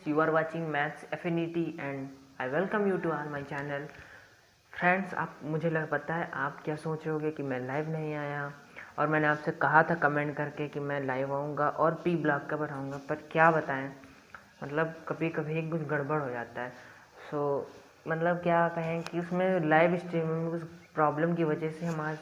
You are watching Maths Affinity and I welcome you to all my channel. Friends, आप मुझे पता है आप क्या सोच रहे होगे कि मैं लाइव नहीं आया, और मैंने आपसे कहा था कमेंट करके कि मैं लाइव आऊँगा और पी ब्लॉग का बनाऊँगा, पर क्या बताएं, मतलब कभी कभी कुछ गड़बड़ हो जाता है। मतलब क्या कहें कि उसमें लाइव स्ट्रीमिंग में कुछ प्रॉब्लम की वजह से हम आज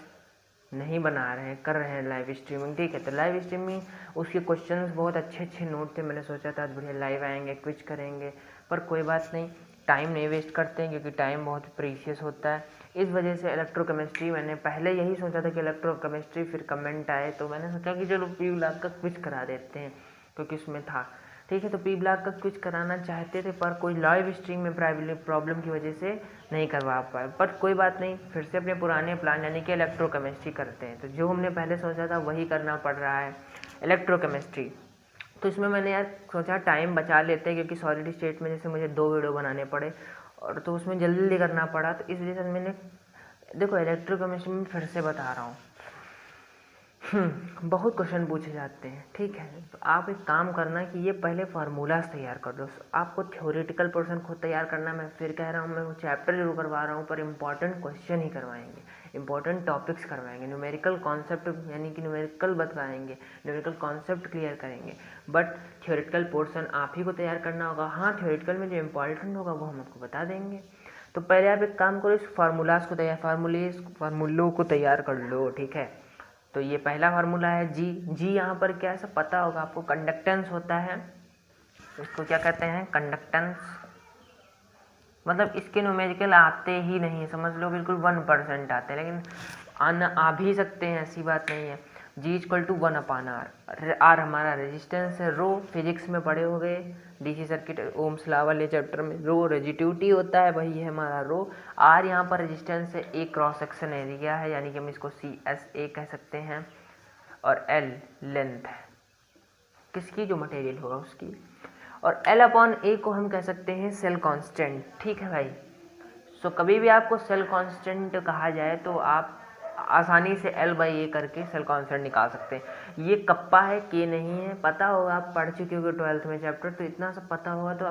नहीं बना रहे हैं, कर रहे हैं लाइव स्ट्रीमिंग। ठीक है, तो लाइव स्ट्रीमिंग उसके क्वेश्चंस बहुत अच्छे नोट थे। मैंने सोचा था आज बढ़िया लाइव आएंगे, क्विज करेंगे, पर कोई बात नहीं, टाइम नहीं वेस्ट करते हैं क्योंकि टाइम बहुत प्रीशियस होता है। इस वजह से इलेक्ट्रोकेमिस्ट्री, मैंने पहले यही सोचा था कि इलेक्ट्रोकेमिस्ट्री, फिर कमेंट आए तो मैंने सोचा कि चलो पी ब्लॉक का क्विज करा देते हैं क्योंकि उसमें था। ठीक है, तो पी ब्लॉक का क्विज कराना चाहते थे पर कोई लाइव स्ट्रीम में प्रॉब्लम की वजह से नहीं करवा पाए, पर कोई बात नहीं, फिर से अपने पुराने प्लान यानी कि इलेक्ट्रोकेमिस्ट्री करते हैं। तो जो हमने पहले सोचा था वही करना पड़ रहा है, इलेक्ट्रोकेमिस्ट्री। तो इसमें मैंने यार सोचा टाइम बचा लेते हैं क्योंकि सॉलिड स्टेट में जैसे मुझे 2 वीडियो बनाने पड़े और तो उसमें जल्दी करना पड़ा, तो इस वजह से मैंने देखो इलेक्ट्रोकेमिस्ट्री में फिर से बता रहा हूँ। बहुत क्वेश्चन पूछे जाते हैं। ठीक है, तो आप एक काम करना कि ये पहले फार्मूलाज तैयार कर दो। आपको थ्योरेटिकल पोर्शन खुद तैयार करना, मैं फिर कह रहा हूँ, मैं वो चैप्टर जरूर करवा रहा हूँ पर इम्पॉर्टेंट क्वेश्चन ही करवाएंगे, इंपॉर्टेंट टॉपिक्स करवाएंगे, न्यूमेरिकल कॉन्सेप्ट यानी कि न्यूमेरिकल बताएंगे, न्यूमेरिकल कॉन्सेप्ट क्लियर करेंगे, बट थ्योरेटिकल पोर्शन आप ही को तैयार करना होगा। हाँ, थ्योरेटिकल में जो इम्पॉर्टेंट होगा वो हम आपको बता देंगे। तो पहले आप एक काम करो, इस फार्मूलाज को फार्मूलों को तैयार कर लो। ठीक है, तो ये पहला फार्मूला है जी। यहाँ पर क्या है, सब पता होगा आपको, कंडक्टेंस होता है। इसको क्या कहते हैं, कंडक्टेंस। मतलब इसके न्यूमेरिकल आते ही नहीं है, समझ लो बिल्कुल 1% आते हैं, लेकिन आ भी सकते हैं, ऐसी बात नहीं है। जी इक्वल टू 1/r। आर हमारा रेजिस्टेंस है, रो फिजिक्स में पढ़े हो गए, डीसी सर्किट ओम्स लॉ वाले चैप्टर में रो रेजिस्टिविटी होता है, वही है हमारा रो। आर यहाँ पर रेजिस्टेंस है, ए क्रॉस सेक्शन एरिया है यानी कि हम इसको CSA कह सकते हैं, और एल लेंथ है किसकी, जो मटेरियल होगा उसकी, और L/A को हम कह सकते हैं सेल कांस्टेंट। ठीक है भाई, सो कभी भी आपको सेल कांस्टेंट कहा जाए तो आप आसानी से L/A करके सेल कांस्टेंट निकाल सकते हैं। ये कप्पा है, के नहीं है, पता होगा, आप पढ़ चुके होगे 12th में चैप्टर, तो इतना सब पता होगा। तो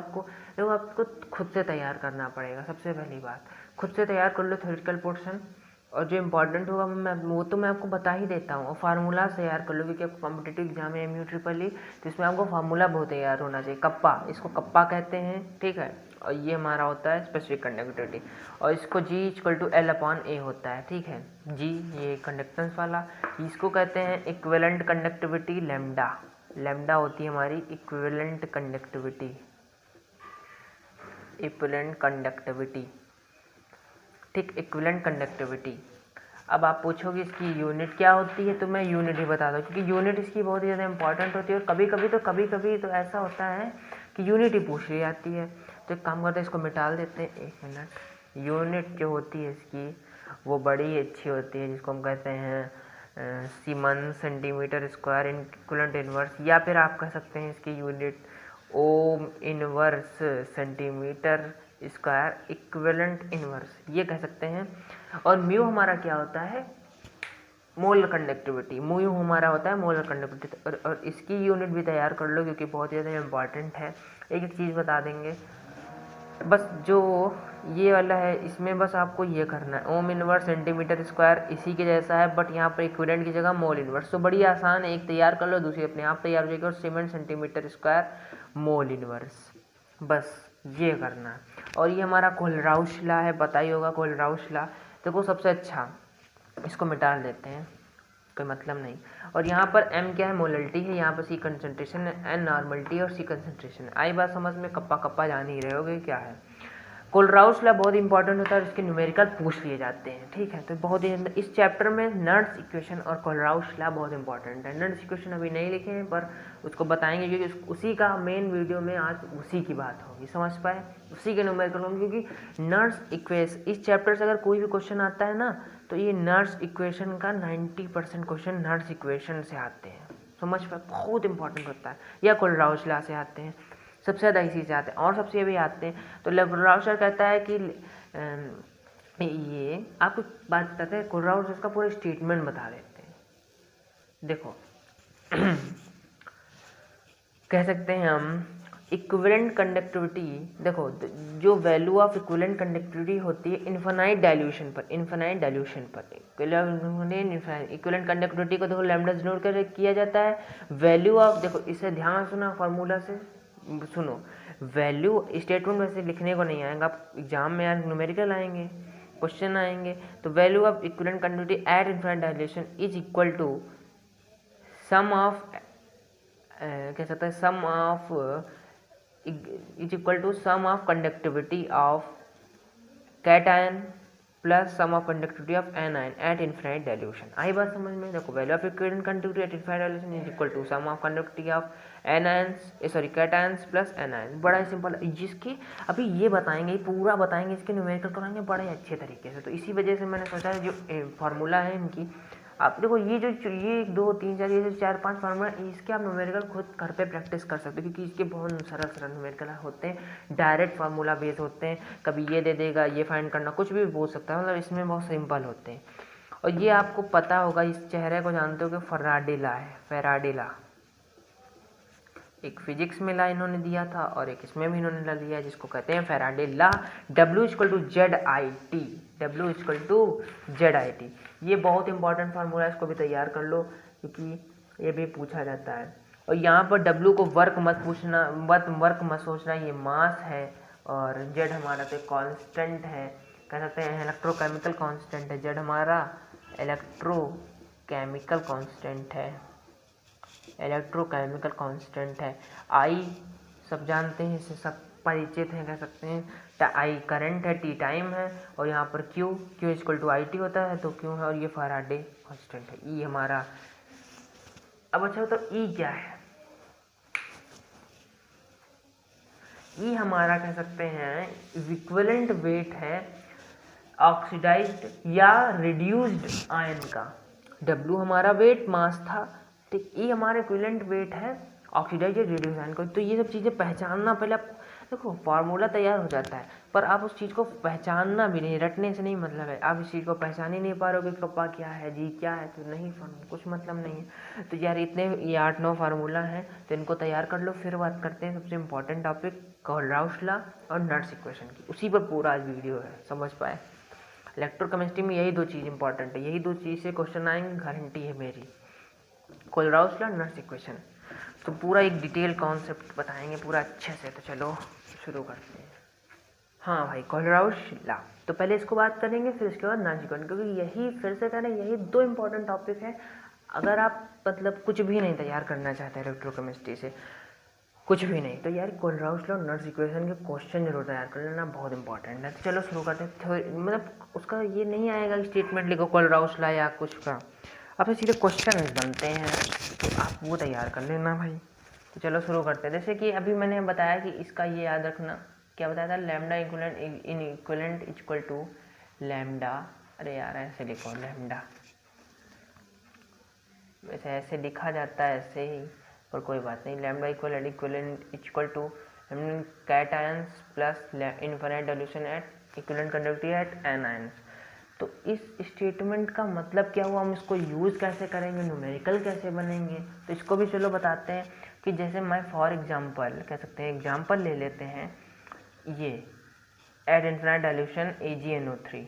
आपको खुद से तैयार करना पड़ेगा। सबसे पहली बात, खुद से तैयार कर लो थ्योरेटिकल पोर्शन, और जो इम्पोर्टेंट होगा मैं आपको बता ही देता हूँ। और फार्मूला तैयार कर लो क्योंकि आपको कॉम्पिटिटिव एग्जाम है MU-SSSI, तो इसमें आपको फार्मूला बहुत तैयार होना चाहिए। कप्पा, इसको कप्पा कहते हैं। ठीक है, और ये हमारा होता है स्पेसिफिक कंडक्टिविटी, और इसको G इक्वल टू L/A होता है। ठीक है, G ये कंडक्टेंस वाला, इसको कहते हैं इक्विवेलेंट कंडक्टिविटी लैम्डा। लैम्डा होती है हमारी इक्विवेलेंट कंडक्टिविटी। ठीक, इक्विवेलेंट कंडक्टिविटी। अब आप पूछोगे इसकी यूनिट क्या होती है, तो मैं यूनिट ही बता दूँ क्योंकि यूनिट इसकी बहुत ही ज़्यादा इंपॉर्टेंट होती है, और कभी कभी तो ऐसा होता है कि यूनिट ही पूछ ली जाती है। तो एक काम करते हैं, इसको मिटा देते हैं, 1 मिनट। यूनिट जो होती है इसकी वो बड़ी अच्छी होती है, जिसको हम कहते हैं siemens centimetre square equivalent inverse, या फिर आप कह सकते हैं इसकी unit ohm inverse centimetre square equivalent inverse, ये कह सकते हैं। और म्यू हमारा क्या होता है, मोलर कंडक्टिविटी। म्यू हमारा होता है मोलर कंडक्टिविटी, और इसकी यूनिट भी तैयार कर लो क्योंकि बहुत ज़्यादा इंपॉर्टेंट है। एक चीज़ बता देंगे, बस जो ये वाला है इसमें बस आपको ये करना है, ओम इनवर्स सेंटीमीटर स्क्वायर इसी के जैसा है, बट यहाँ पर इक्विवेलेंट की जगह मोल इनवर्स। तो बड़ी आसान है, एक तैयार कर लो, दूसरी अपने आप तैयार हो जाएगी, और cement centimetre square mole inverse, बस ये करना है। और ये हमारा कोलराउश लॉ है, पता ही होगा कोलराउश लॉ। देखो सबसे अच्छा, इसको मिटा देते हैं, कोई मतलब नहीं। और यहाँ पर M क्या है, मोलरिटी है, यहाँ पर C कंसंट्रेशन है, N नॉर्मलिटी और C कंसंट्रेशन है। आई बात समझ में, कप्पा जान ही रहे होगे क्या है। कोलराउश लॉ बहुत इंपॉर्टेंट होता है और इसके न्यूमेरिकल पूछ लिए जाते हैं। ठीक है, तो बहुत ही इस चैप्टर में नर्ड्स इक्वेशन और कोलराउश लॉ बहुत इंपॉर्टेंट है। नर्ड्स इक्वेशन अभी नहीं लिखे हैं पर उसको बताएंगे क्योंकि उसी का मेन वीडियो में आज उसी की बात होगी, समझ पाए, उसी के न्यूमेरिकल होंगे। क्योंकि नर्ड्स इक्वेशन, इस चैप्टर से अगर कोई भी क्वेश्चन आता है ना, तो ये नर्ड्स इक्वेशन का 90% क्वेश्चन नर्ड्स इक्वेशन से आते हैं, समझ पाए, बहुत इंपॉर्टेंट होता है, या कोलराउश लॉ से आते हैं, सबसे ज़्यादा इसी से आते हैं, और सबसे भी आते हैं। तो कोलराउश कहता है कि ये आपको बात बताते हैं, कोलराउश उसका पूरा स्टेटमेंट बता देते हैं। देखो कह सकते हैं हम, इक्विवेलेंट कंडक्टिविटी, देखो जो वैल्यू ऑफ इक्विवेलेंट कंडक्टिविटी होती है इन्फिनाइट डाइल्यूशन पर, इक्विवेलेंट कंडक्टिविटी को देखो लैम्डा डिनोट कर किया जाता है वैल्यू ऑफ, देखो इसे ध्यान सुना फार्मूला से सुनो, वैल्यू स्टेटमेंट में से लिखने को नहीं आएगा, आप एग्जाम में यार न्यूमेरिकल आएंगे, क्वेश्चन आएंगे, तो value of equivalent conductivity at infinite dilution is equal to sum of कह सकते हैं sum of is equal to sum of conductivity of cation plus sum of conductivity of anion at infinite dilution. आई बात समझ में? देखो value of equivalent conductivity at infinite dilution is equal to sum of conductivity of cations plus anion. बड़ा ही simple, जिसकी अभी ये बताएंगे, पूरा बताएंगे, इसके न्यूमेरिकल कराएंगे बड़े अच्छे तरीके से। तो इसी वजह से मैंने सोचा जो फार्मूला है इनकी, आप देखो ये 1 2 3 4 ये जो 4 5 फार्मूला, इसके आप न्यूमेरिकल खुद घर पे प्रैक्टिस कर सकते हो, क्योंकि इसके बहुत सरल सरल न्यूमेरिकल होते हैं, डायरेक्ट फार्मूला बेस होते हैं, कभी ये दे देगा, ये फाइंड करना, कुछ भी बोल सकता है, मतलब इसमें बहुत सिंपल होते हैं। और ये आपको पता होगा, इस चेहरे को जानते हो कि फैराडे लॉ है, फैराडे लॉ एक फिजिक्स में ला इन्होंने दिया था और एक इसमें भी इन्होंने ला दिया है, जिसको कहते हैं Faraday law. W = ZIT, W = ZIT। ये बहुत इंपॉर्टेंट फार्मूला है, इसको भी तैयार कर लो क्योंकि ये भी पूछा जाता है। और यहाँ पर W को वर्क मत पूछना, वर्क मत सोचना, ये मास है, और Z हमारा तो कांस्टेंट है, कह सकते हैं इलेक्ट्रोकेमिकल कांस्टेंट है, Z हमारा इलेक्ट्रोकेमिकल कांस्टेंट है, इलेक्ट्रोकेमिकल कांस्टेंट है। I सब जानते हैं, इससे सब परिचित हैं, कह सकते हैं। I करंट है, T टाइम है, और यहाँ पर Q = IT होता है, तो Q है, और ये फैराडे कांस्टेंट है। E हमारा, अब अच्छा तो E क्या है? E हमारा कह सकते हैं इक्विवेलेंट वेट है ऑक्सीडाइज्ड या रिड्यूस्ड आयन का। W हमारा वेट मास था, ठीक, E हमारा इक्विवेलेंट वेट है ऑक्सीडाइज्ड या रिड्यूस्ड आयन का। तो ये सब चीज़ें पहचानना, पहले आप देखो फार्मूला तैयार हो जाता है, पर आप उस चीज़ को पहचानना भी नहीं, रटने से नहीं मतलब है। आप इस चीज़ को पहचान ही नहीं पा रहे हो कि कप्पा क्या है, जी क्या है, तो नहीं कुछ मतलब नहीं है। तो यार इतने ये 8-9 फार्मूला हैं, तो इनको तैयार कर लो। फिर बात करते हैं सबसे इम्पोर्टेंट टॉपिक कोलराउस लॉ और नर्स इक्वेशन की, उसी पर पूरा आज वीडियो है, समझ पाए। इलेक्ट्रोकेमिस्ट्री में यही 2 चीज़ इंपॉर्टेंट है, यही 2 चीज़ से क्वेश्चन आएंगे, गारंटी है मेरी। कोलराउस लॉ, नर्स इक्वेशन, तो पूरा एक डिटेल कॉन्सेप्ट बताएंगे पूरा अच्छे से। तो चलो शुरू करते हैं। हाँ भाई, कोलराउस लॉ, तो पहले इसको बात करेंगे, फिर इसके बाद नर्स इक्वेशन, क्योंकि यही फिर से करें, यही 2 इंपॉर्टेंट टॉपिक है। अगर आप मतलब कुछ भी नहीं तैयार करना चाहते इलेक्ट्रोकेमिस्ट्री से, कुछ भी नहीं, तो यार कोलराउस लॉ, नर्स इक्वेशन के क्वेश्चन जरूर तैयार कर लेना, बहुत इंपॉर्टेंट है। तो चलो शुरू करते हैं। मतलब उसका ये नहीं आएगा कि स्टेटमेंट लिखो कोलराउस लॉ या कुछ का, आपसे सीधे क्वेश्चन बनते हैं, तो आप वो तैयार कर लेना भाई। तो चलो शुरू करते हैं। जैसे कि अभी मैंने बताया कि इसका ये याद रखना, क्या बताया था, lambda equivalent equal to lambda, अरे यार ऐसे लिखो लैम्डा, वैसे ऐसे लिखा जाता है ऐसे ही, पर कोई बात नहीं। Lambda equivalent equal to cations plus infinite dilution at equivalent conductivity at anions. तो इस स्टेटमेंट का मतलब क्या हुआ, हम इसको यूज़ कैसे करेंगे, न्यूमेरिकल कैसे बनेंगे, तो इसको भी चलो बताते हैं। कि जैसे मैं फॉर एग्जांपल कह सकते हैं, एग्जांपल ले लेते हैं, ये एट इनफिनिट डाइल्यूशन AgNO3,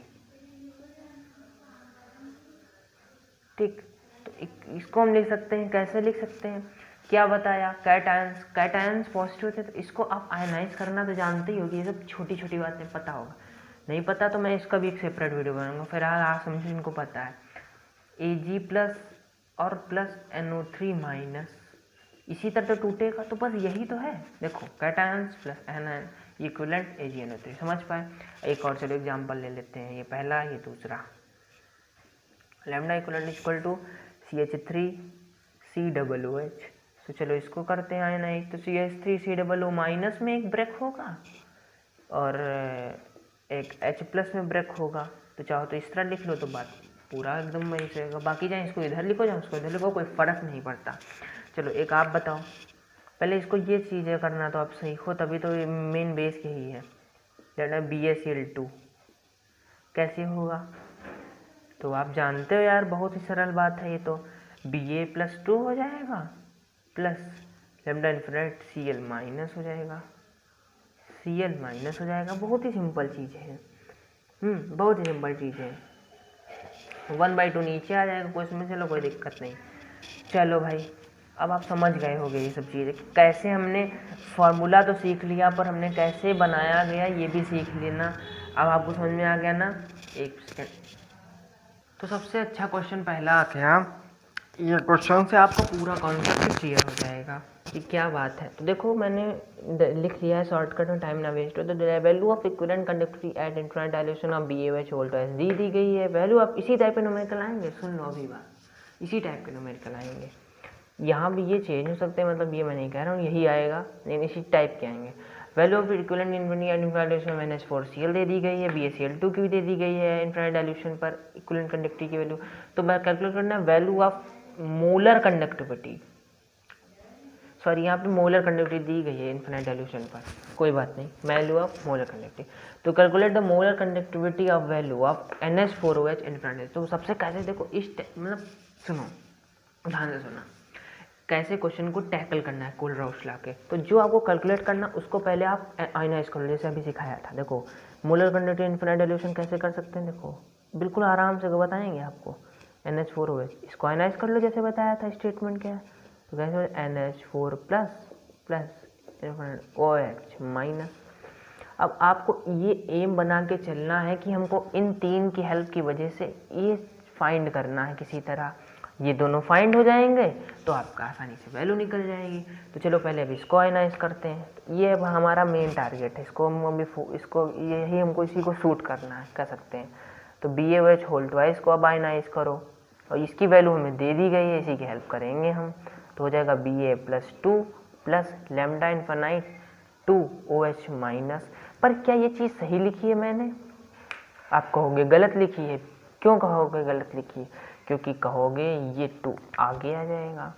ठीक। तो इसको हम लिख सकते हैं, कैसे लिख सकते हैं, क्या बताया, कैटायंस पॉजिटिव थे, तो इसको आप आयनाइज करना तो जानते ही होगी, ये सब छोटी छोटी बातें पता होगा। नहीं पता तो मैं इसका भी एक सेपरेट वीडियो बनाऊंगा, फिलहाल आप समझो इनको पता है। Ag+ और प्लस NO3 माइनस, इसी तरह तो टूटेगा, तो बस यही तो है। देखो cations plus anion equivalent AgNO3, समझ पाए। एक और चलो एग्जांपल ले लेते हैं, ये पहला, ये दूसरा। Lambda equivalent equal to CH3COOH, तो चलो इसको करते हैं आयनाइज। तो CH3COO माइनस में एक ब्रेक होगा और एक H+ में ब्रेक होगा, तो चाहो तो इस तरह लिख लो, तो बात पूरा एकदम वही से होगा। बाकी चाहे इसको इधर लिखो, चाहे उसको इधर लिखो, कोई फ़र्क नहीं पड़ता। चलो एक आप बताओ, पहले इसको ये चीज़ें करना तो आप सीखो, तभी तो मेन बेस यही है। लेना BaCl2 कैसे होगा, तो आप जानते हो यार, बहुत ही सरल बात है ये तो। Ba+2 हो जाएगा plus lambda infinite Cl minus हो जाएगा, Cl माइनस हो जाएगा। बहुत ही सिंपल चीज़ है, बहुत ही सिंपल चीज़ है। 1/2 नीचे आ जाएगा क्वेश्चन में, चलो कोई दिक्कत नहीं। चलो भाई, अब आप समझ गए होगे ये सब चीज़ें, कैसे हमने फार्मूला तो सीख लिया पर हमने कैसे बनाया गया ये भी सीख लेना। अब आपको समझ में आ गया ना? एक सेकेंड। तो सबसे अच्छा क्वेश्चन पहला आ गया, ये क्वेश्चन से आपको पूरा कॉन्सेप्ट क्लियर हो जाएगा कि क्या बात है। तो देखो मैंने लिख लिया है शॉर्टकट में, टाइम ना वेस्ट हो। तो value of equivalent conductivity at infinite dilution of BaOH whole twice दी गई है। वैल्यू आप इसी टाइप के न्यूमेरिकल आएंगे, सुन लो अभी बात, इसी टाइप के न्यूमेरिकल आएंगे। यहाँ भी ये चेंज हो सकते हैं, मतलब ये मैं नहीं कह रहा हूँ यही आएगा, लेकिन इसी टाइप के आएंगे। Value of equivalent infinite dilution में NH4Cl दे दी गई है, BaCl2 की भी दे दी गई है इन्फिनिट डायल्यूशन पर इक्विवेलेंट कंडक्टिविटी की वैल्यू। तो मैं कैलकुलेट करना है value of molar conductivity, sorry यहाँ पे मोलर कंडक्टिविटी दी गई है इन्फिनिट डायल्यूशन पर, कोई बात नहीं, वैल्यू ऑफ मोलर कंडक्टिविटी। तो calculate the molar conductivity of value of NH4OH infinite. तो सबसे कैसे देखो इस मतलब सुनो ध्यान से सुना, कैसे क्वेश्चन को टैकल करना है कोलराउस ला के। तो जो आपको कैलकुलेट करना उसको पहले आप आयनाइज कर लो, जैसे अभी सिखाया था। देखो मोलर कंडक्टिविटी इन्फिनिट डायल्यूशन कैसे कर सकते हैं, देखो बिल्कुल आराम से बताएंगे आपको। NH4OH इसको आयनाइज कर लो जैसे बताया था, स्टेटमेंट क्या है। तो कैसे NH4 प्लस OH माइनस। अब आपको ये एम बना के चलना है कि हमको इन तीन की हेल्प की वजह से ये फाइंड करना है किसी तरह। ये दोनों फाइंड हो जाएंगे तो आपका आसानी से वैल्यू निकल जाएगी। तो चलो पहले अभी इसको आयनाइज करते हैं। तो ये अब हमारा मेन टारगेट है, इसको हम अभी इसको यही हमको इसी को शूट करना है, कर सकते हैं। तो BaOH होल ट्वाइस को अब आयनाइज करो, और इसकी वैल्यू हमें दे दी गई है, इसी की हेल्प करेंगे हम। तो हो जाएगा Ba+2 plus lambda infinite 2OH minus. पर क्या ये चीज़ सही लिखी है मैंने? आप कहोगे गलत लिखी है। क्यों कहोगे गलत लिखी है? क्योंकि कहोगे ये 2 आगे आ जाएगा।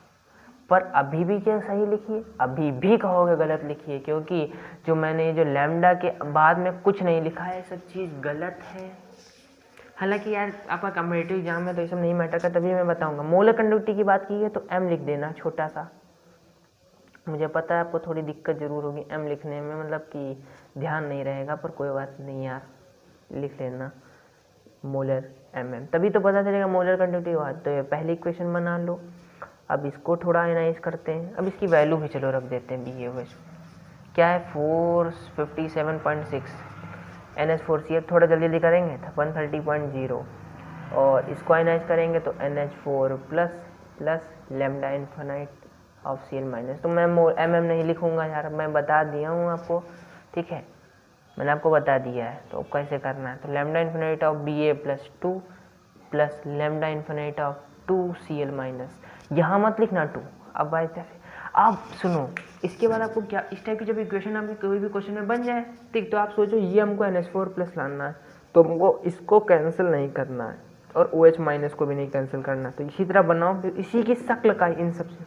पर अभी भी क्या सही लिखी है? अभी भी कहोगे गलत लिखी है, क्योंकि जो मैंने जो लैम्डा के बाद में कुछ नहीं लिखा है, सब चीज़ गलत है। हालांकि यार आपका कॉम्पिटिटिव एग्जाम में तो ये सब नहीं मैटर का, तभी मैं बताऊंगा। मोलर कंडक्टिविटी की बात की है तो M लिख देना छोटा सा। मुझे पता है आपको थोड़ी दिक्कत जरूर होगी M लिखने में, मतलब कि ध्यान नहीं रहेगा, पर कोई बात नहीं यार, लिख लेना मोलर MM, तभी तो पता चलेगा मोलर कंडक्टिविटी बात। तो ये पहली इक्वेशन बना लो। अब इसको थोड़ा एनालाइज करते हैं। अब इसकी वैल्यू भी चलो रख देते हैं। BaOH क्या है 457.6, NH4Cl थोड़ा जल्दी जल्दी करेंगे तो 130.0, और इसको आयनाइज करेंगे तो NH4 plus lambda infinite of Cl minus. तो मैं MM नहीं लिखूंगा यार, मैं बता दिया हूँ आपको, ठीक है, मैंने आपको बता दिया है। तो कैसे करना है, तो lambda infinite of Ba+2 plus lambda infinite of 2Cl minus. यहाँ मत लिखना 2। अब आप सुनो, इसके बाद आपको क्या इस टाइप की जब इक्वेशन आपकी कोई भी क्वेश्चन में बन जाए, ठीक, तो आप सोचो ये हमको NH4 प्लस लाना है, तो हमको इसको कैंसिल नहीं करना है और OH माइनस को भी नहीं कैंसिल करना। तो इसी तरह बनाओ, फिर इसी की शक्ल का इन सबसे।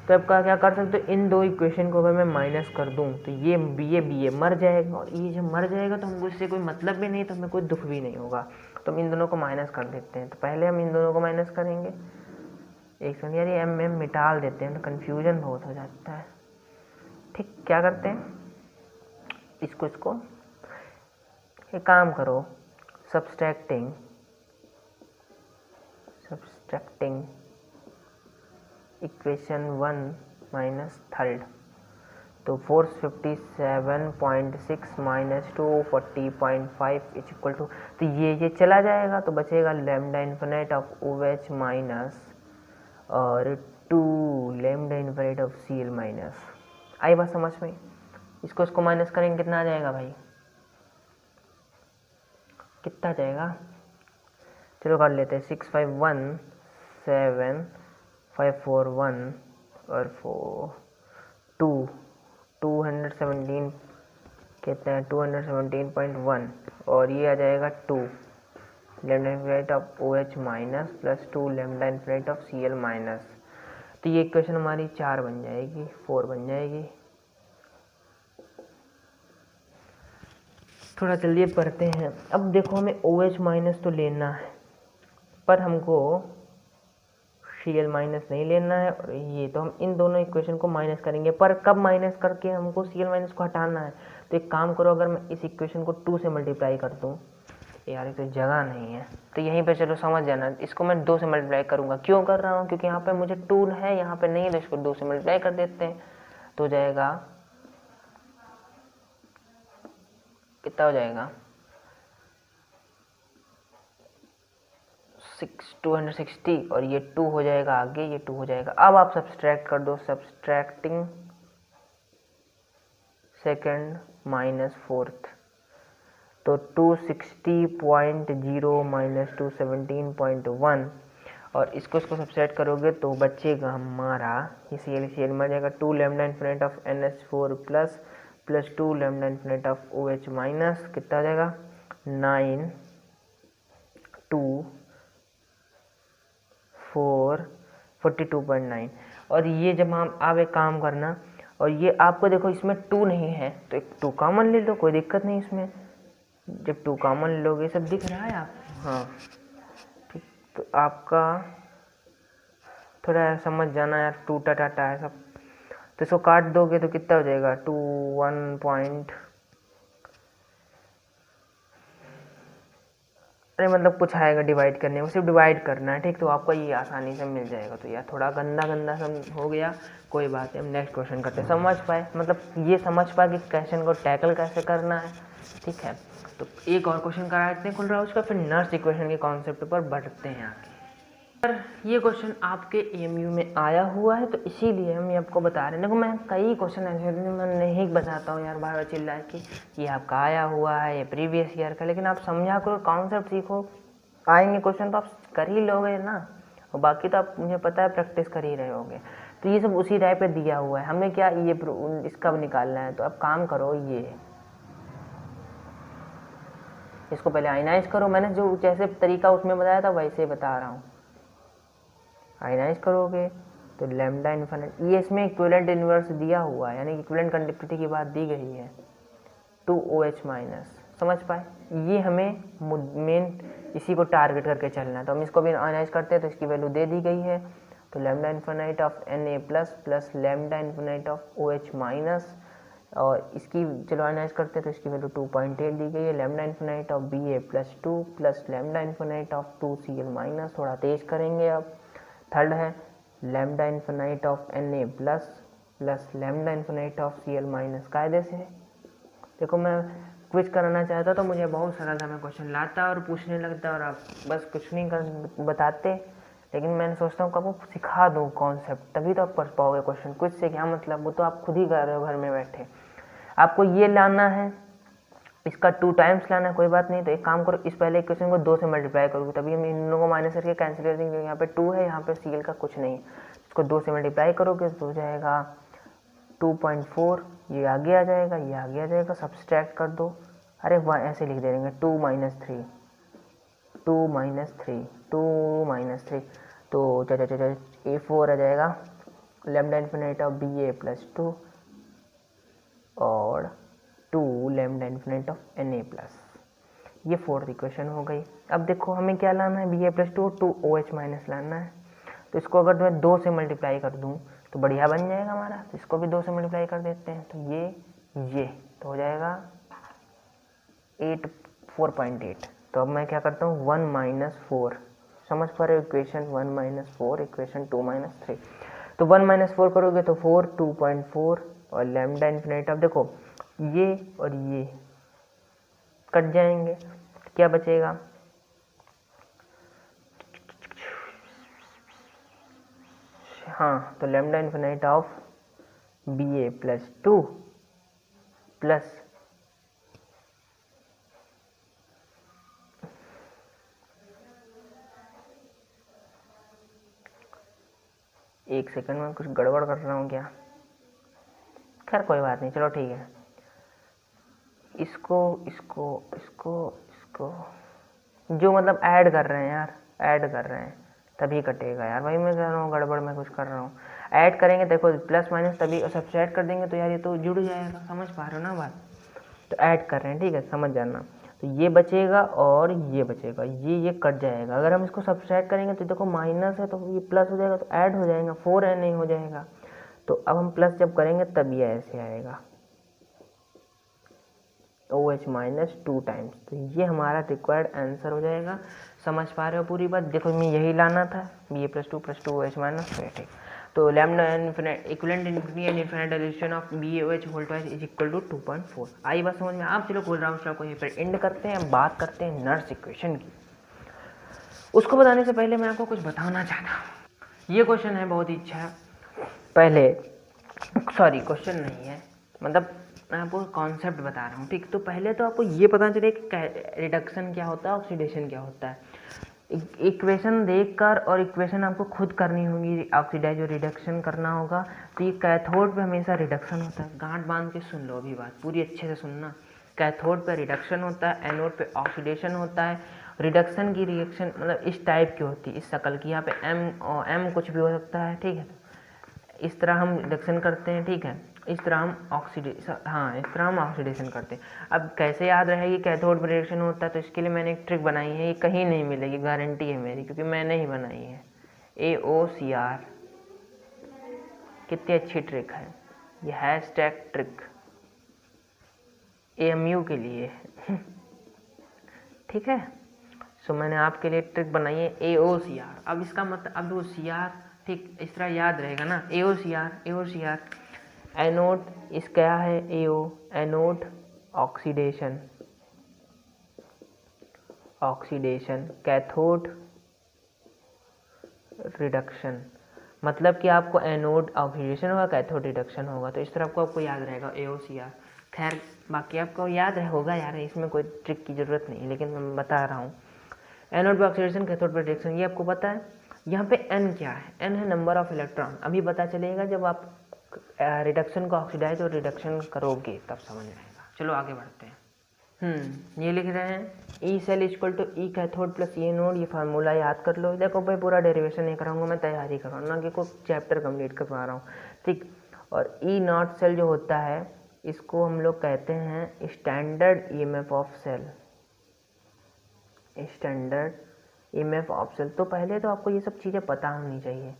तो आपका क्या कर सकते हो, इन दो इक्वेशन को अगर मैं माइनस कर दूं तो ये BA मर जाएगा, और ये जब मर जाएगा तो हमको इससे कोई मतलब भी नहीं, तो हमें कोई दुख भी नहीं होगा। तो हम इन दोनों को माइनस कर देते हैं। तो पहले हम इन दोनों को माइनस करेंगे। एक सेकंड यार, ये MM मिटाल देते हैं, तो कन्फ्यूजन बहुत हो जाता है। ठीक, क्या करते हैं, इसको एक काम करो, सब्सट्रैक्टिंग इक्वेशन 1 माइनस थर्ड, तो 457.6 माइनस 240.5 इज इक्वल टू, तो ये चला जाएगा, तो बचेगा lambda infinite of OH minus और 2 lambda infinite of Cl minus. आई बात समझ में? इसको माइनस करेंगे कितना आ जाएगा भाई, कितना जाएगा, चलो कर लेते हैं। 6517541 और 217 कितना है 217.1, और ये आ जाएगा 2 lambda infinite of OH minus plus 2 lambda infinite of Cl minus. तो ये इक्वेशन हमारी 4 बन जाएगी, 4 बन जाएगी। थोड़ा जल्दी पढ़ते हैं। अब देखो हमें OH माइनस तो लेना है, पर हमको CL माइनस नहीं लेना है, और ये तो हम इन दोनों इक्वेशन को माइनस करेंगे, पर कब माइनस करके हमको CL माइनस को हटाना है। तो एक काम करो, अगर मैं इस इक्वेशन को 2 से मल्टीप्लाई कर दूँ, यार ये तो जगह नहीं है, तो यहीं पे चलो समझ जाना, इसको मैं 2 से मल्टीप्लाई करूँगा। क्यों कर रहा हूँ, क्योंकि यहाँ पे मुझे 2 है, यहाँ पे नहीं है, तो इसको 2 से मल्टीप्लाई कर देते हैं। तो हो जाएगा, कितना हो जाएगा, 260, और ये 2 हो जाएगा आगे, ये 2 हो जाएगा। अब आप सब्सट्रैक्ट कर दो, सब्सट्रैक्टिंग सेकंड माइनस फोर्थ, तो 260.0 माइनस 217.1, और इसको सब्सट्रैक्ट करोगे तो बचेगा हमारा, ये CL मर जाएगा, 2 lambda infinite of NH4 plus 2 lambda infinite of OH minus, कितना हो जाएगा 9 2 4 42.9। और ये जब हम, आप एक काम करना, और ये आपको देखो इसमें 2 नहीं है तो एक 2 कॉमन ले लो, कोई दिक्कत नहीं इसमें। जब 2 कॉमन लोगे, सब दिख रहा है आप, हाँ ठीक, तो आपका थोड़ा समझ जाना यार, टूटा टाटा है सब। तो इसको काट दोगे तो कितना हो जाएगा, 1 अरे मतलब कुछ आएगा डिवाइड करने में, सिर्फ डिवाइड करना है, ठीक। तो आपको ये आसानी से मिल जाएगा। तो यार थोड़ा गंदा गंदा सब हो गया, कोई बात नहीं, हम नेक्स्ट क्वेश्चन करते हैं। समझ पाए, मतलब ये समझ पाए कि क्वेश्चन को टैकल कैसे करना है, ठीक है। तो एक और क्वेश्चन कराते हैं खुल रहा है उसका, फिर नर्स इक्वेशन के कॉन्सेप्ट पर बढ़ते हैं आगे। सर ये क्वेश्चन आपके AMU में आया हुआ है, तो इसीलिए हम ये आपको बता रहे हैं। देखो मैं कई क्वेश्चन ऐसे मैं नहीं बताता हूँ यार, बार बार चिल्ला कि ये आपका आया हुआ है, ये प्रीवियस ईयर का, लेकिन आप समझा करो, कॉन्सेप्ट सीखो, आएंगे क्वेश्चन तो आप कर ही लोगे ना, और बाकी तो आप, मुझे पता है, प्रैक्टिस कर ही रहे होगे। तो ये सब उसी टाइप पे दिया हुआ है, हमें क्या ये इसका भी निकालना है। तो अब काम करो, ये इसको पहले आयनाइज करो, मैंने जो जैसे तरीका उसमें बताया था वैसे ही बता रहा हूँ। आयनाइज करोगे तो लैम्डा इन्फिनिट, ये इसमें इक्विवेलेंट इन्वर्स दिया हुआ है, यानी इक्विवेलेंट कंडक्टिविटी की बात दी गई है, 2OH माइनस, समझ पाए। ये हमें मेन इसी को टारगेट करके चलना है। तो हम इसको भी आयनाइज करते हैं, तो इसकी वैल्यू दे दी गई है, तो lambda infinite of Na plus lambda infinite of OH minus, और इसकी चलो आयनाइज करते हैं, तो इसकी वैल्यू 2.8 दी गई है, lambda infinite of Ba+2 plus lambda infinite of 2Cl minus, थोड़ा तेज करेंगे अब। थर्ड है lambda infinite of Na plus lambda infinite of Cl minus. कायदे से देखो, मैं क्विज कराना चाहता तो मुझे बहुत सरल था, मैं क्वेश्चन लाता और पूछने लगता, और आप बस कुछ नहीं कर बताते, लेकिन मैंने सोचता हूँ कब आपको सिखा दूँ कॉन्सेप्ट, तभी तो आप कर पाओगे क्वेश्चन। क्विज से क्या मतलब, वो तो आप खुद ही कर रहे हो घर में बैठे। आपको ये लाना है, इसका 2 टाइम्स लाना है, कोई बात नहीं। तो एक काम करो, इस पहले इक्वेशन को 2 से मल्टीप्लाई करोगे, तभी हम इन दोनों को माइनस करके कैंसिल कर देंगे। यहाँ पे 2 है, यहाँ पे CL का कुछ नहीं, इसको 2 से मल्टीप्लाई करोगे तो हो जाएगा 2.4, ये आगे आ जाएगा, ये आगे आ जाएगा, सब्सट्रैक्ट कर दो। अरे वह ऐसे लिख देंगे 2 - 3 2 - 3 2 - 3, तो A4 आ जाएगा, लैम्डा इन्फिनिट ऑफ Ba+2 और 2 लैम्डा इन्फिनिट ऑफ Na+। ये 4th इक्वेशन हो गई। अब देखो हमें क्या लाना है, Ba+2 और 2OH माइनस लाना है। तो इसको अगर मैं 2 से मल्टीप्लाई कर दूँ तो बढ़िया बन जाएगा हमारा, तो इसको भी 2 से मल्टीप्लाई कर देते हैं, तो ये तो हो जाएगा 4.8। तो अब मैं क्या करता हूँ, 1 - 4, समझ पा रहे हो, इक्वेशन 1 - 4, इक्वेशन 2 - 3। तो 1 - 4 करोगे तो 4 2.4, और लैम्डा इन्फिनिट, अब देखो ये और ये कट जाएंगे, क्या बचेगा, हाँ, तो lambda infinite of Ba+2 plus एक सेकंड में कुछ गड़बड़ कर रहा हूँ क्या, खैर कोई बात नहीं, चलो ठीक है। इसको इसको इसको इसको जो मतलब ऐड कर रहे हैं यार, ऐड कर रहे हैं तभी कटेगा यार, वही मैं कह रहा हूँ, गड़बड़ में कुछ कर रहा हूँ। ऐड करेंगे, देखो प्लस माइनस तभी, और सब्सट्रैक्ट कर देंगे तो यार ये तो जुड़ जाएगा, समझ पा रहे हो ना बात। तो ऐड कर रहे हैं, ठीक है, समझ जाना। तो ये बचेगा और ये बचेगा, ये कट जाएगा। अगर हम इसको सब्सट्रैक्ट करेंगे तो देखो माइनस है तो ये प्लस हो जाएगा, तो ऐड हो जाएगा, 4n हो जाएगा। तो अब हम प्लस जब करेंगे तब ये ऐसे आएगा, OH माइनस 2 टाइम्स। तो ये हमारा रिक्वायर्ड आंसर हो जाएगा। समझ पा रहे हो पूरी बात? देखो मैं यही लाना था, ये +2 + 2 OH माइनस, ठीक। तो lambda equivalent infinity and infinite dilution of BaOH whole twice is equal to 2.4। आई बात समझ में? आप चलो खोल रहा हूँ को यहीं पर एंड करते हैं, बात करते हैं नर्स इक्वेशन की। उसको बताने से पहले मैं आपको कुछ बताना चाहता हूँ। ये क्वेश्चन है बहुत ही अच्छा, पहले सॉरी क्वेश्चन नहीं है, मतलब मैं आपको कॉन्सेप्ट बता रहा हूँ, ठीक। तो पहले तो आपको ये पता चले कि रिडक्शन क्या होता है, ऑक्सीडेशन क्या होता है। इक्वेशन देखकर और इक्वेशन आपको खुद करनी होगी, ऑक्सीडाइज और रिडक्शन करना होगा। तो ये कैथोड पे हमेशा रिडक्शन होता है, गांठ बांध के सुन लो अभी बात पूरी अच्छे से सुनना। कैथोड पे रिडक्शन होता है, एनोड पे ऑक्सीडेशन होता है। रिडक्शन की रिएक्शन मतलब इस टाइप की होती है, इस शक्ल की, यहाँ पे एम कुछ भी हो सकता है, ठीक है। इस तरह हम रिडक्शन करते हैं, ठीक है। इस तरह हम ऑक्सीडेशन करते हैं। अब कैसे याद रहेगी कैथोड पर रिएक्शन होता है, तो इसके लिए मैंने एक ट्रिक बनाई है, ये कहीं नहीं मिलेगी, गारंटी है मेरी, क्योंकि मैंने ही बनाई है। AOCR, कितनी अच्छी ट्रिक है ये, हैशटैग ट्रिक AMU के लिए ठीक है। सो मैंने आपके लिए ट्रिक बनाई है AOCR। अब इसका मतलब अब वो CR, ठीक, इस तरह याद रहेगा ना। AOCR एनोड, इस क्या है AO, anode oxidation, cathode reduction. मतलब कि आपको एनोड ऑक्सीडेशन होगा, कैथोड रिडक्शन होगा। तो इस तरह आपको याद रहेगा AOCR। खैर बाकी आपको याद होगा यार, इसमें कोई ट्रिक की ज़रूरत नहीं, लेकिन मैं बता रहा हूँ। एनोड पे ऑक्सीडेशन, कैथोड पे रिडक्शन, ये आपको पता है। यहाँ पे N क्या है? N है नंबर ऑफ इलेक्ट्रॉन। अभी पता चलेगा जब आप रिडक्शन को ऑक्सीडाइज और रिडक्शन करोगे तब समझ आएगा। चलो आगे बढ़ते हैं। ये लिख रहे हैं E cell equal to E cathode plus E anode. ये फार्मूला याद कर लो। देखो भाई पूरा डेरिवेशन नहीं कराऊंगा, मैं तैयारी कर रहा हूँ ना कि कोई चैप्टर कंप्लीट कर पा रहा हूँ, ठीक। और E नॉट सेल जो होता है, इसको हम लोग कहते हैं standard EMF of cell, standard EMF of cell. तो पहले तो आपको ये सब चीज़ें पता होनी चाहिए।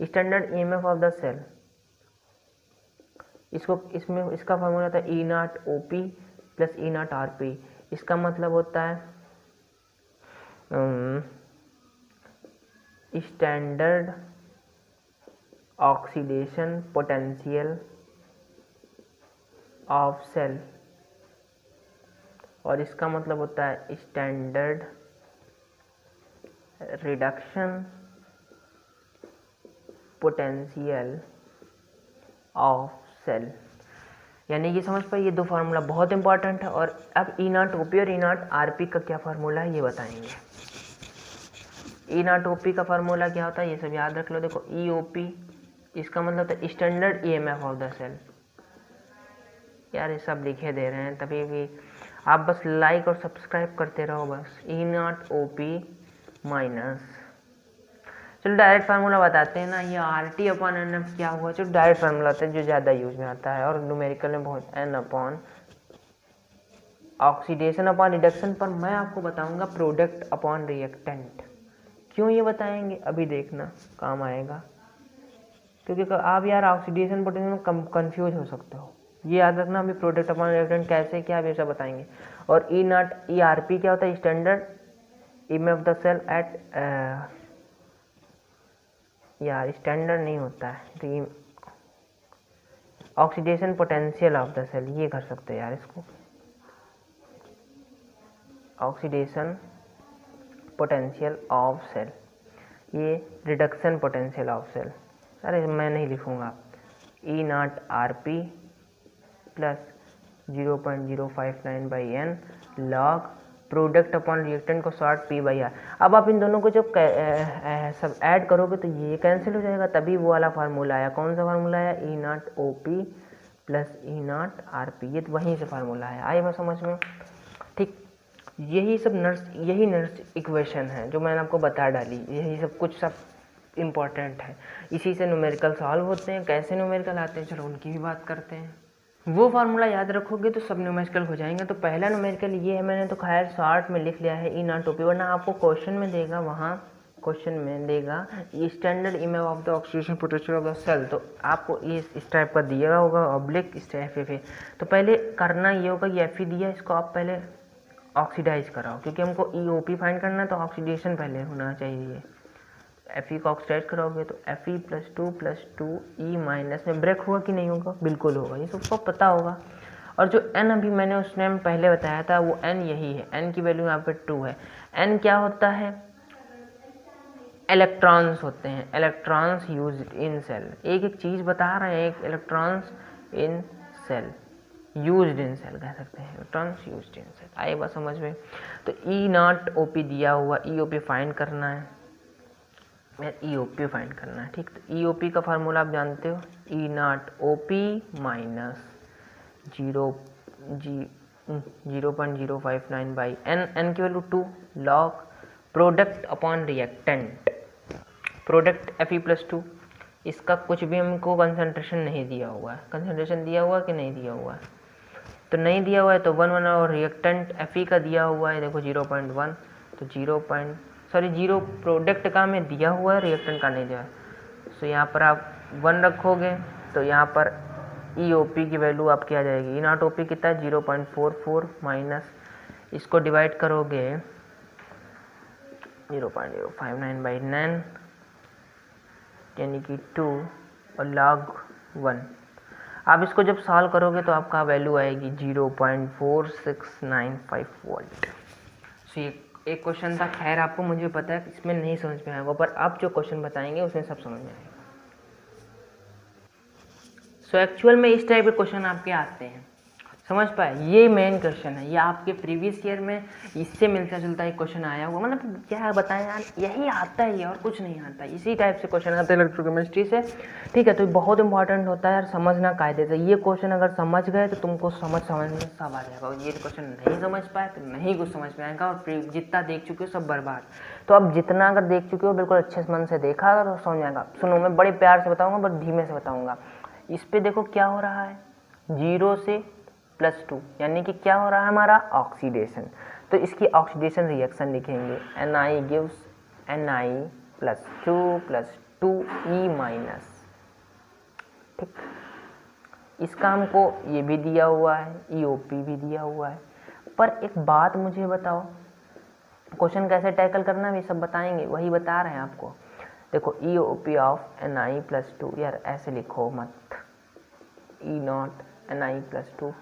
Standard EMF of the cell, इसका फार्मूला होता है E0OP प्लस E0RP। इसका मतलब होता है standard oxidation potential of cell, और इसका मतलब होता है standard reduction potential of cell. यानी कि समझ पाइए, ये दो फार्मूला बहुत इंपॉर्टेंट है। और अब E0OP और E0RP का क्या फार्मूला है ये बताएंगे। E0OP का फार्मूला क्या होता है ये सब याद रख लो। देखो EOP, इसका मतलब होता है standard EMF of the cell. यार ये सब लिखे दे रहे हैं, तभी भी आप बस लाइक और सब्सक्राइब करते रहो बस। E0OP माइनस, चलो डायरेक्ट फार्मूला बताते हैं ना। ये RT/NF क्या हुआ, चलो डायरेक्ट फार्मूला आता है जो ज़्यादा यूज में आता है और न्यूमेरिकल में बहुत, N/ ऑक्सीडेशन अपॉन रिडक्शन पर मैं आपको बताऊंगा प्रोडक्ट अपॉन रिएक्टेंट। क्यों ये बताएंगे अभी देखना, काम आएगा। क्योंकि आप यार ऑक्सीडेशन पोटेंशियल में कंफ्यूज हो सकते हो, ये याद रखना। अभी प्रोडक्ट अपॉन रिएक्टेंट कैसे क्या ये सब बताएंगे। और E0ERP क्या होता है, standard EMF of the cell at, यार स्टैंडर्ड नहीं होता है, तो oxidation potential of the cell, ये कर सकते हैं यार इसको, ऑक्सीडेशन पोटेंशियल ऑफ सेल, ये रिडक्शन पोटेंशियल ऑफ सेल। अरे मैं नहीं लिखूँगा। E0RP plus 0.059/N log product upon reactant को शॉर्ट P/R। अब आप इन दोनों को जो सब ऐड करोगे तो ये कैंसिल हो जाएगा, तभी वो वाला फार्मूला आया। कौन सा फार्मूला आया, E0OP प्लस E0RP, ये तो वहीं से फार्मूला है। आई बात समझ में, ठीक। यही नर्स इक्वेशन है जो मैंने आपको बता डाली, यही सब कुछ सब इम्पॉर्टेंट है। इसी से न्यूमेरिकल सॉल्व होते हैं। कैसे न्यूमेरिकल आते हैं चलो उनकी भी बात करते हैं। वो फार्मूला याद रखोगे तो सब न्यूमेरिकल हो जाएंगे। तो पहला न्यूमेरिकल ये है, मैंने तो खैर शॉर्ट में लिख लिया है ई नॉट ओपी, वरना आपको क्वेश्चन में देगा, वहाँ क्वेश्चन में देगा standard image of the oxidation potential of the cell, तो आपको इस टाइप का दिया होगा ऑब्लिक इस टाइप से। तो पहले करना ये होगा, ये एफ दिया, इसको आप पहले ऑक्सीडाइज कराओ, क्योंकि हमको ई ओ पी फाइंड करना है तो ऑक्सीडेशन पहले होना चाहिए। एफ ई को ऑक्सीडाइज कराओगे तो F E plus two E minus में ब्रेक होगा कि नहीं होगा, बिल्कुल होगा, ये सबको पता होगा। और जो एन अभी मैंने उस टाइम पहले बताया था वो एन यही है, एन की वैल्यू यहाँ पे 2 है। एन क्या होता है, इलेक्ट्रॉन्स होते हैं, इलेक्ट्रॉन्स यूज इन सेल, एक एक चीज़ बता रहे हैं, एक electrons in cell, used in cell कह सकते हैं, इलेक्ट्रॉन्स यूज्ड इन सेल, आए बात समझ में। तो ई नॉट ओ पी दिया हुआ, ई ओ पी फाइंड करना है, ई ओ पी फाइंड करना है, ठीक। तो ई ओ पी का फार्मूला आप जानते हो, E naught O P minus 0.059 by n, n की value 2, log product upon reactant, product F E plus 2, इसका कुछ भी हमको कंसंट्रेशन नहीं दिया हुआ है, कंसंट्रेशन दिया हुआ कि नहीं दिया हुआ है, तो नहीं दिया हुआ है तो 1 और रिएक्टेंट एफ ई का दिया हुआ है, देखो 0.1, तो 0 प्रोडक्ट का में दिया हुआ है, रिएक्टेंट का नहीं दिया है, तो यहाँ पर आप 1 रखोगे तो यहाँ पर ई ओ पी की वैल्यू आपकी आ जाएगी, ई नॉट ओ पी कितना है 0.44 माइनस, इसको डिवाइड करोगे 0.059 बाई 9 यानी कि 2 और log 1। आप इसको जब सॉल्व करोगे तो आपका वैल्यू आएगी 0.4695 वोल्ट। सो ये एक क्वेश्चन था, खैर आपको मुझे पता है इसमें नहीं समझ में आएगा, पर आप जो क्वेश्चन बताएंगे उसमें सब समझ में आएगा। सो एक्चुअल में इस टाइप के क्वेश्चन आपके आते हैं, समझ पाए, ये मेन क्वेश्चन है, ये आपके प्रीवियस ईयर में इससे मिलता जुलता एक क्वेश्चन आया हुआ, मतलब क्या बताएं यार, यही आता है ये और कुछ नहीं आता, इसी टाइप से क्वेश्चन आते हैं इलेक्ट्रोकेमिस्ट्री से, ठीक है। तो बहुत इंपॉर्टेंट होता है यार समझना कायदे से, ये क्वेश्चन अगर समझ गए तो तुमको समझ में सब आ जाएगा, और ये क्वेश्चन नहीं समझ पाए तो नहीं कुछ समझ में आएगा, और जितना देख चुके हो सब बर्बाद। तो अब जितना अगर देख चुके हो बिल्कुल अच्छे मन से देखा अगर तो समझ आएगा। सुनो, मैं बड़े प्यार से बताऊँगा बट धीमे से बताऊँगा। इस पर देखो क्या हो रहा है, 0 से +2 यानी कि क्या हो रहा है हमारा ऑक्सीडेशन, तो इसकी ऑक्सीडेशन रिएक्शन लिखेंगे, Na gives Na +2 + 2E minus, ठीक। इसका हमको ये भी दिया हुआ है, EOP भी दिया हुआ है, पर एक बात मुझे बताओ, क्वेश्चन कैसे टैकल करना है ये सब बताएंगे, वही बता रहे हैं आपको। देखो EOP ऑफ Na +2, यार ऐसे लिखो मत, E नॉट Na +2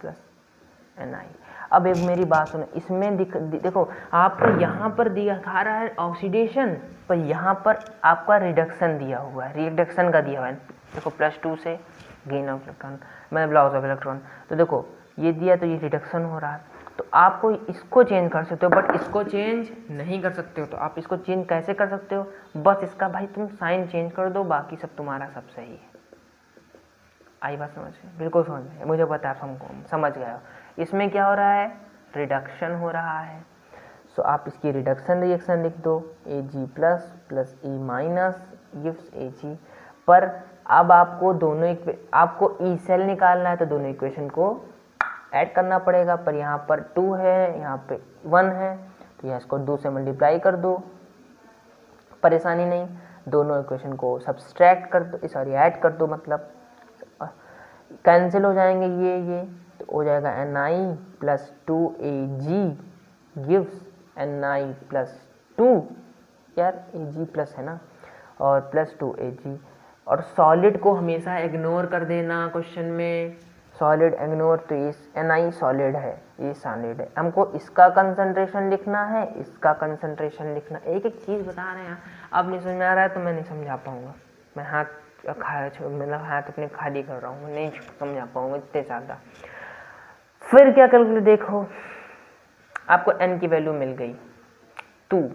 Na। अब एक मेरी बात सुनो, इसमें देखो आपको यहाँ पर दिखा रहा है ऑक्सीडेशन, पर यहाँ पर आपका रिडक्शन दिया हुआ है, रिडक्शन का दिया हुआ है, देखो +2 से गेन ऑफ इलेक्ट्रॉन, मतलब लॉस ऑफ इलेक्ट्रॉन, तो देखो ये दिया तो ये रिडक्शन हो रहा है, तो आपको इसको चेंज कर सकते हो, बट इसको चेंज नहीं कर सकते हो। तो आप इसको चेंज कैसे कर सकते हो, बस इसका भाई तुम साइन चेंज कर दो, बाकी सब तुम्हारा सब सही है। आई बात समझ में, बिल्कुल समझ में, मुझे पता है हमको समझ गए हो। इसमें क्या हो रहा है, रिडक्शन हो रहा है, सो आप इसकी रिडक्शन रिएक्शन लिख दो, Ag plus E minus gives Ag। पर अब आपको आपको E सेल निकालना है तो दोनों इक्वेशन को ऐड करना पड़ेगा, पर यहाँ पर 2 है, यहाँ पे 1 है, तो यहाँ इसको 2 से मल्टीप्लाई कर दो, परेशानी नहीं, दोनों इक्वेशन को सब्सट्रैक्ट कर दो, सॉरी ऐड कर दो, मतलब कैंसिल हो जाएंगे ये, तो हो जाएगा Na + 2Ag गिव्स Na + 2, यार Ag प्लस है ना, और +2Ag। और सॉलिड को हमेशा इग्नोर कर देना क्वेश्चन में, सॉलिड इग्नोर, तो ये Na सॉलिड है, ये सॉलिड है, हमको इसका कंसंट्रेशन लिखना है, इसका कंसंट्रेशन लिखना, एक एक चीज़ बता रहे हैं। अब नहीं समझ में आ रहा है तो मैं नहीं समझा पाऊँगा, मैं मतलब हाथ अपने खाली कर रहा हूँ, नहीं समझा पाऊँगा इतने ज़्यादा। फिर क्या कैलकुलेट, देखो आपको n की वैल्यू मिल गई 2,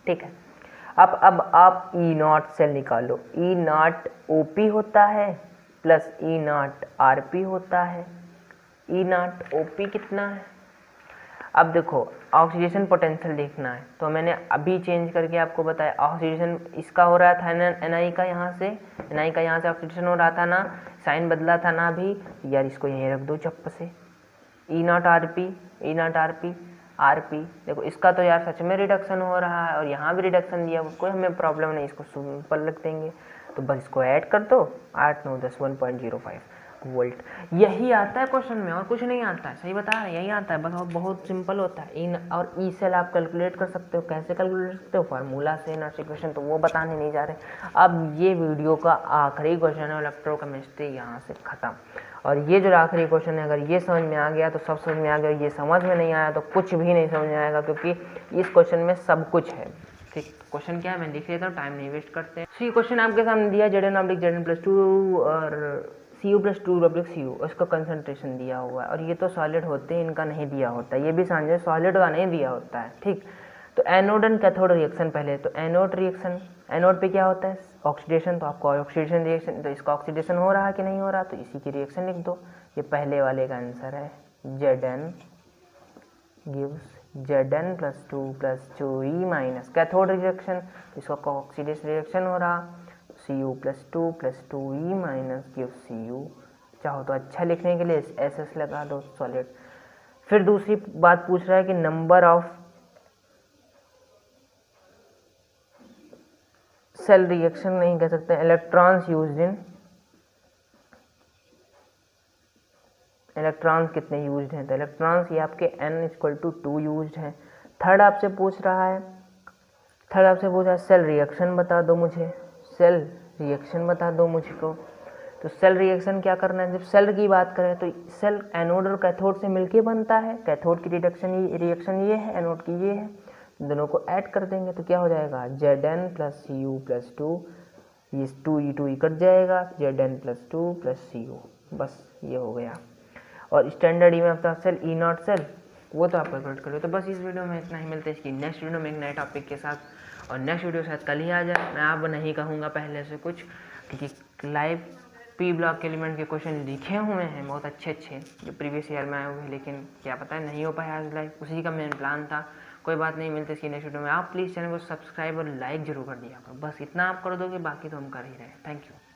ठीक है। अब आप E नॉट सेल निकालो, E नॉट OP होता है प्लस E नॉट RP होता है, E नॉट OP कितना है, अब देखो ऑक्सीडेशन पोटेंशियल देखना है तो मैंने अभी चेंज करके आपको बताया, ऑक्सीडेशन इसका हो रहा था ना Ni का यहाँ से ऑक्सीडेशन हो रहा था ना, साइन बदला था ना अभी, यार इसको यहीं रख दो चप्प से, E0 RP देखो इसका तो यार सच में रिडक्शन हो रहा है और यहाँ भी रिडक्शन दिया, कोई हमें प्रॉब्लम नहीं, इसको सिंपल रख देंगे। तो बस इसको ऐड कर दो, 8 9 10 1.05 वोल्ट, यही आता है क्वेश्चन में और कुछ नहीं आता है, सही बता रहे हैं, यही आता है बस, और बहुत सिंपल होता है। इन और ई सेल आप कैलकुलेट कर सकते हो, कैसे कैलकुलेट कर सकते हो, फार्मूला से इनर्शिया इक्वेशन, तो वो बताने नहीं जा रहे। अब ये वीडियो का आखिरी क्वेश्चन है इलेक्ट्रोकेमिस्ट्री, यहाँ से ख़त्म। और ये जो आखिरी क्वेश्चन है, अगर ये समझ में आ गया तो सब समझ में आ गया, ये समझ में नहीं आया तो कुछ भी नहीं समझ में आएगा, क्योंकि इस क्वेश्चन में सब कुछ है। ठीक, क्वेश्चन क्या है मैं लिख लेता हूँ, टाइम नहीं वेस्ट करते हैं। सी क्वेश्चन आपके सामने दिया, Zn+2 और Cu+2 उसका कंसंट्रेशन दिया हुआ है, और ये तो सॉलिड होते हैं, इनका नहीं दिया होता, ये भी समझे सॉलिड का नहीं दिया होता है। ठीक, तो एनोड एंड कैथोड रिएक्शन पहले, तो एनोड रिएक्शन, एनोड पे क्या होता है ऑक्सीडेशन, तो आपको ऑक्सीडेशन रिएक्शन, तो इसका ऑक्सीडेशन हो रहा है कि नहीं हो रहा, तो इसी की रिएक्शन लिख दो। ये पहले वाले का आंसर है, Zn gives Zn+2+2E- cathode reaction, इसका ऑक्सीडेशन रिएक्शन हो रहा, Cu+2+2E- गिव्स Cu। चाहो तो अच्छा लिखने के लिए SS लगा दो, सॉलिड। फिर दूसरी बात पूछ रहा है कि नंबर ऑफ सेल रिएक्शन नहीं कह सकते, इलेक्ट्रॉन्स यूज्ड इन, इलेक्ट्रॉन्स कितने यूज्ड हैं, तो इलेक्ट्रॉन्स ये आपके N=2 यूज्ड हैं। थर्ड आपसे पूछ रहा है सेल रिएक्शन बता दो मुझे, सेल रिएक्शन बता दो मुझको। तो सेल रिएक्शन क्या करना है, जब सेल की बात करें तो सेल एनोड और कैथोड से मिलके बनता है, कैथोड की रिएक्शन ये है, एनोड की ये है, दोनों को ऐड कर देंगे तो क्या हो जाएगा, Zn+Cu+2, ये 2E कट जाएगा, Zn+2+Cu, बस ये हो गया। और स्टैंडर्ड ई में आपका सेल E0 सेल, वो तो आप कैलकुलेट करो। तो बस इस वीडियो में इतना ही, मिलते हैं इसकी नेक्स्ट वीडियो में एक नए टॉपिक के साथ, और नेक्स्ट वीडियो शायद कल ही आ जाए, मैं आप नहीं कहूँगा पहले से कुछ, क्योंकि लाइव पी ब्लॉक के एलिमेंट के क्वेश्चन लिखे हुए हैं बहुत अच्छे जो प्रीवियस ईयर में आए हुए हैं, लेकिन क्या पता है नहीं हो पाया आज लाइव, उसी का मेन प्लान था। कोई बात नहीं, मिलते इसकी नेक्स्ट वीडियो में। आप प्लीज़ चैनल को सब्सक्राइब और लाइक जरूर कर दिया करो, बस इतना आप कर दोगे, बाकी तो हम कर ही रहे हैं। Thank you.